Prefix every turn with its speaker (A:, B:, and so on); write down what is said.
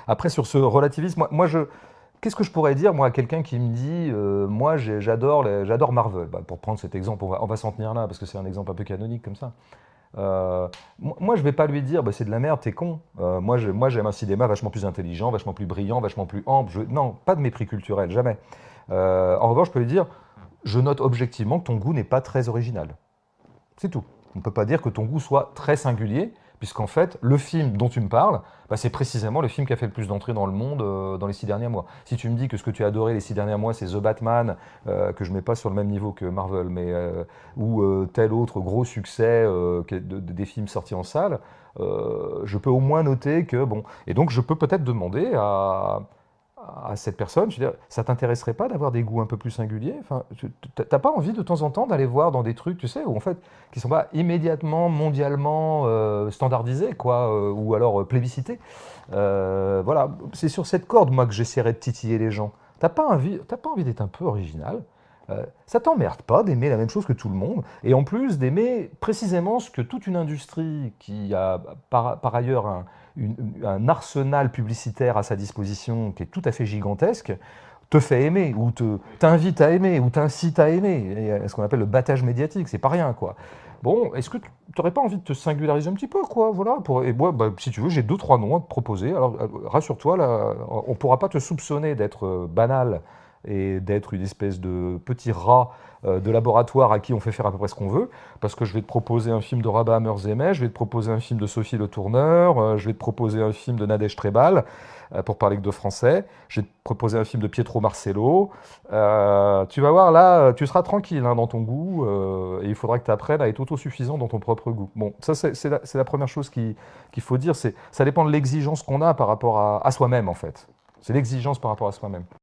A: Après, sur ce relativisme, qu'est-ce que je pourrais dire, moi, à quelqu'un qui me dit, moi, j'adore Marvel. Bah, pour prendre cet exemple, on va s'en tenir là, parce que c'est un exemple un peu canonique comme ça. Moi, je vais pas lui dire, bah, c'est de la merde, t'es con. Moi, j'aime un cinéma vachement plus intelligent, vachement plus brillant, vachement plus ample. Non, pas de mépris culturel, jamais. En revanche, je peux lui dire, je note objectivement que ton goût n'est pas très original. C'est tout. On ne peut pas dire que ton goût soit très singulier, puisqu'en fait, le film dont tu me parles, bah, c'est précisément le film qui a fait le plus d'entrées dans le monde dans les 6 derniers mois. Si tu me dis que ce que tu as adoré les 6 derniers mois, c'est The Batman, que je ne mets pas sur le même niveau que Marvel, mais ou tel autre gros succès des films sortis en salle, je peux au moins noter que, bon... Et donc, je peux peut-être demander à cette personne, je veux dire, ça t'intéresserait pas d'avoir des goûts un peu plus singuliers? Enfin, t'as pas envie de temps en temps d'aller voir dans des trucs, tu sais, où en fait, qui sont pas immédiatement, mondialement standardisés, quoi, ou alors plébiscités. Voilà, c'est sur cette corde, moi, que j'essaierai de titiller les gens. T'as pas envie d'être un peu original? Ça t'emmerde pas d'aimer la même chose que tout le monde, et en plus d'aimer précisément ce que toute une industrie qui a par ailleurs un arsenal publicitaire à sa disposition qui est tout à fait gigantesque, te fait aimer, ou t'invite à aimer, ou t'incite à aimer. Et ce qu'on appelle le battage médiatique, c'est pas rien, quoi. Bon, est-ce que tu n'aurais pas envie de te singulariser un petit peu, quoi, voilà, et moi, bah, si tu veux, j'ai deux, trois noms à te proposer. Alors, rassure-toi, là, on ne pourra pas te soupçonner d'être banal et d'être une espèce de petit rat de laboratoire à qui on fait faire à peu près ce qu'on veut, parce que je vais te proposer un film de Rabat Merzemeh, je vais te proposer un film de Sophie Le Tourneur, je vais te proposer un film de Nadège Trebal, pour parler que de français, je vais te proposer un film de Pietro Marcello. Tu vas voir, là, tu seras tranquille hein, dans ton goût, et il faudra que tu apprennes à être autosuffisant dans ton propre goût. Bon, ça c'est la première chose qu'il faut dire, ça dépend de l'exigence qu'on a par rapport à soi-même, en fait. C'est l'exigence par rapport à soi-même.